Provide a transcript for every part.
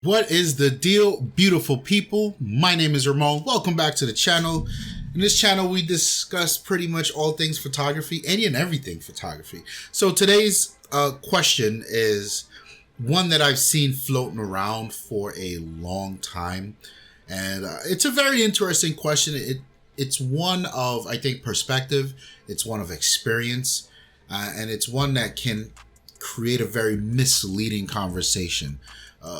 What is the deal, beautiful people? My name is Ramon. Welcome back to the channel. In this channel, we discuss pretty much all things photography, any and everything photography. So today's question is one that I've seen floating around for a long time. And it's a very interesting question. It's one of, I think, perspective. It's one of experience. And it's one that can create a very misleading conversation.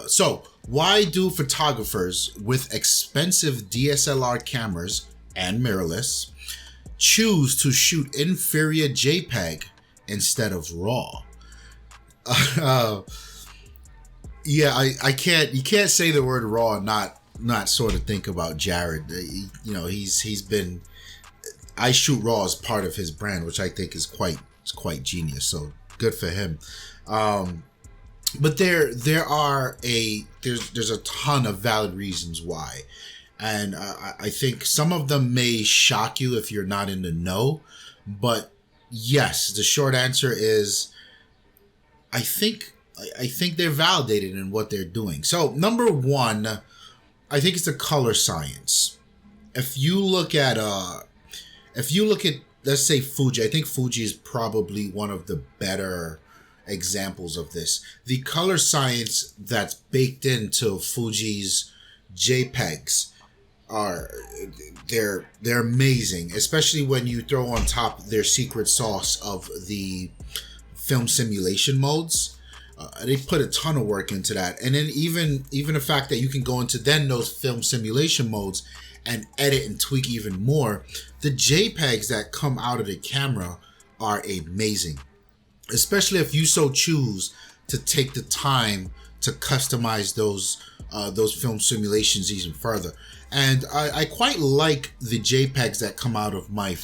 So why do photographers with expensive DSLR cameras and mirrorless choose to shoot inferior JPEG instead of RAW? I can't. You can't say the word RAW and not sort of think about Jared. He's been. I shoot RAW as part of his brand, which I think is quite genius. So good for him. But there's a ton of valid reasons why, and I think some of them may shock you if you're not in the know. But yes, the short answer is I think they're validated in what they're doing. So number one, I think it's the color science. If you look at let's say Fuji, I think Fuji is probably one of the better examples of this. The color science that's baked into Fuji's JPEGs they're amazing, especially when you throw on top their secret sauce of the film simulation modes. They put a ton of work into that, and then even the fact that you can go into then those film simulation modes and edit and tweak even more. The JPEGs that come out of the camera are amazing, especially if you so choose to take the time to customize those film simulations even further. And I quite like the JPEGs that come out of my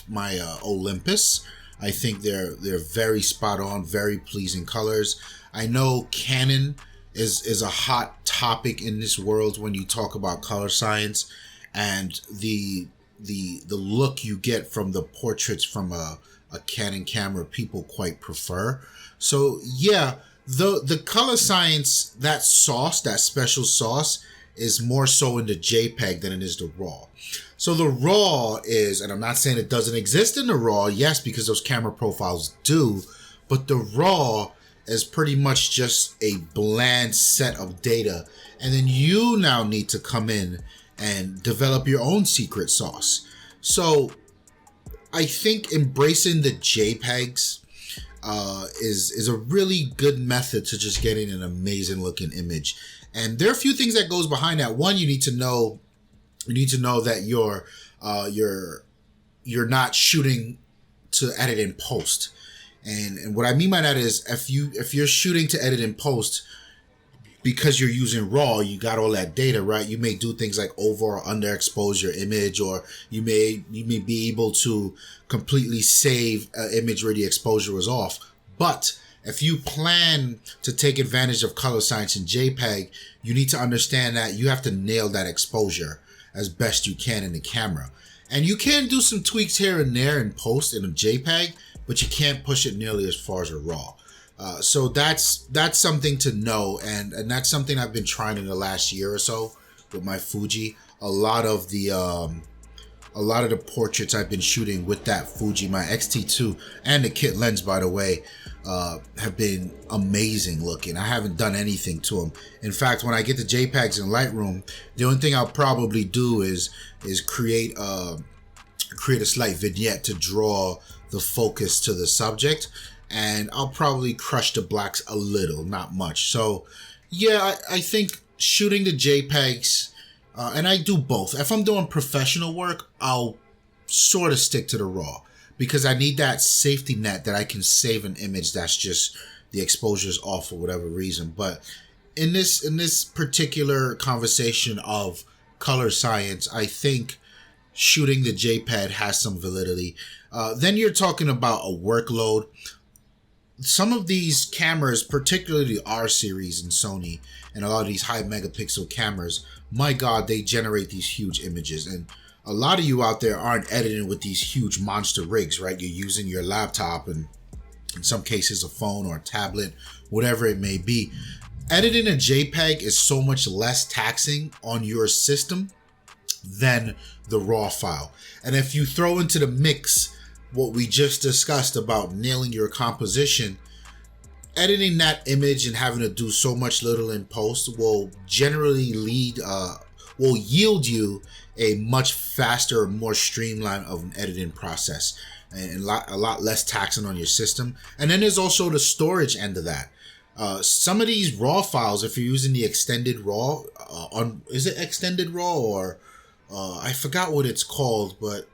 Olympus. I think they're very spot on, very pleasing colors. I know Canon is a hot topic in this world when you talk about color science, and the look you get from the portraits from a Canon camera people quite prefer. So yeah, the color science, that special sauce is more so in the JPEG than it is the RAW. So the RAW is, and I'm not saying it doesn't exist in the RAW, yes, because those camera profiles do, but the RAW is pretty much just a bland set of data, and then you now need to come in and develop your own secret sauce. So I think embracing the JPEGs is a really good method to just getting an amazing looking image. And there are a few things that goes behind that. One, you need to know that you're not shooting to edit in post. And what I mean by that is if you're shooting to edit in post, because you're using RAW, you got all that data, right? You may do things like over or underexpose your image, or you may be able to completely save an image where the exposure was off. But if you plan to take advantage of color science in JPEG, you need to understand that you have to nail that exposure as best you can in the camera. And you can do some tweaks here and there in post in a JPEG, but you can't push it nearly as far as a RAW. So that's something to know, and that's something I've been trying in the last year or so with my Fuji. A lot of the portraits I've been shooting with that Fuji, my X-T2, and the kit lens, by the way, have been amazing looking. I haven't done anything to them. In fact, when I get the JPEGs in Lightroom, the only thing I'll probably do is create a slight vignette to draw the focus to the subject. And I'll probably crush the blacks a little, not much. So yeah, I think shooting the JPEGs, and I do both. If I'm doing professional work, I'll sort of stick to the RAW, because I need that safety net that I can save an image that's just the exposure is off for whatever reason. But in this particular conversation of color science, I think shooting the JPEG has some validity. Then you're talking about a workload. Some of these cameras, particularly the R series in Sony and a lot of these high megapixel cameras, my God, they generate these huge images. And a lot of you out there aren't editing with these huge monster rigs, right? You're using your laptop and in some cases a phone or a tablet, whatever it may be. editing a JPEG is so much less taxing on your system than the raw file. And if you throw into the mix what we just discussed about nailing your composition, editing that image and having to do so much little in post will generally will yield you a much faster, more streamlined of an editing process, and a lot less taxing on your system. And then there's also the storage end of that. Some of these raw files, if you're using the extended raw, is it extended raw or I forgot what it's called, but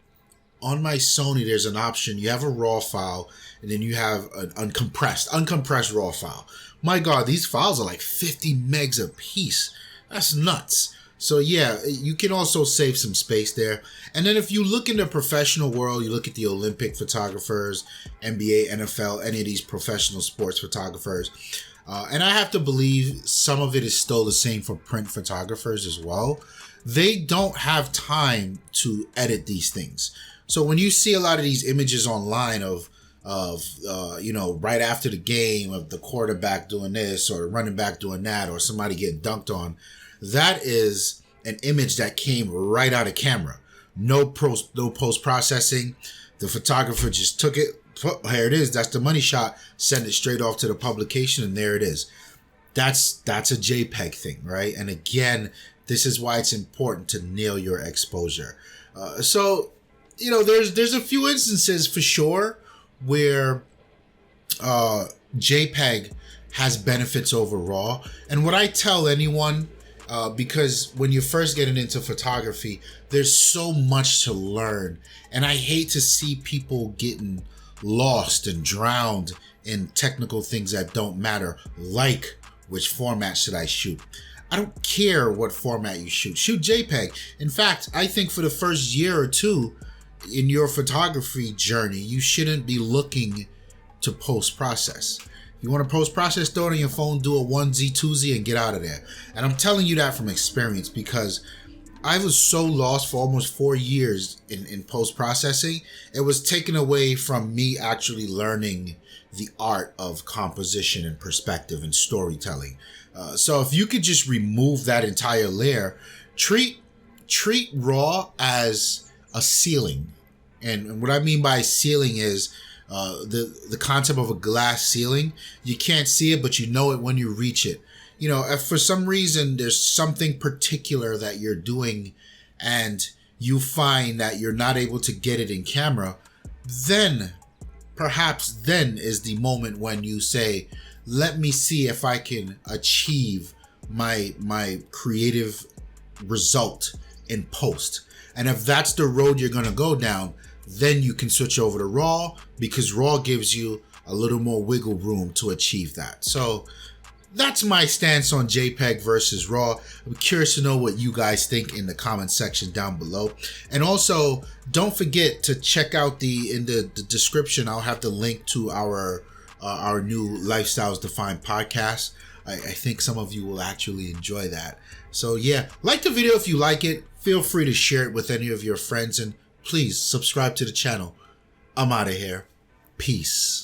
on my Sony there's an option. You have a raw file and then you have an uncompressed raw file. My God, these files are like 50 megs a piece. That's nuts. So yeah, you can also save some space there. And then if you look in the professional world, you look at the Olympic photographers, NBA, NFL, any of these professional sports photographers, and I have to believe some of it is still the same for print photographers as well. They don't have time to edit these things. So when you see a lot of these images online of right after the game of the quarterback doing this or the running back doing that or somebody getting dunked on, that is an image that came right out of camera. No post processing. The photographer just took it. Here it is. That's the money shot. Send it straight off to the publication, and there it is. That's a JPEG thing, right? And again, this is why it's important to nail your exposure. So there's a few instances for sure where JPEG has benefits over RAW. And what I tell anyone, because when you're first getting into photography, there's so much to learn. And I hate to see people getting lost and drowned in technical things that don't matter, like which format should I shoot. I don't care what format you shoot. Shoot JPEG. In fact, I think for the first year or two in your photography journey, you shouldn't be looking to post-process. You want to post-process, throw it on your phone, do a 1Z, 2Z, and get out of there. And I'm telling you that from experience because I was so lost for almost 4 years in post-processing. It was taken away from me actually learning the art of composition and perspective and storytelling. So if you could just remove that entire layer, treat RAW as a ceiling. And what I mean by ceiling is the concept of a glass ceiling. You can't see it, but you know it when you reach it. If for some reason there's something particular that you're doing and you find that you're not able to get it in camera, then perhaps then is the moment when you say, let me see if I can achieve my creative result in post. And if that's the road you're going to go down, then you can switch over to RAW, because RAW gives you a little more wiggle room to achieve that. So that's my stance on JPEG versus RAW. I'm curious to know what you guys think in the comment section down below. And also, don't forget to check out in the description, I'll have the link to our new Lifestyles Defined podcast. I think some of you will actually enjoy that. So yeah, like the video if you like it. Feel free to share it with any of your friends, and please subscribe to the channel. I'm out of here. Peace.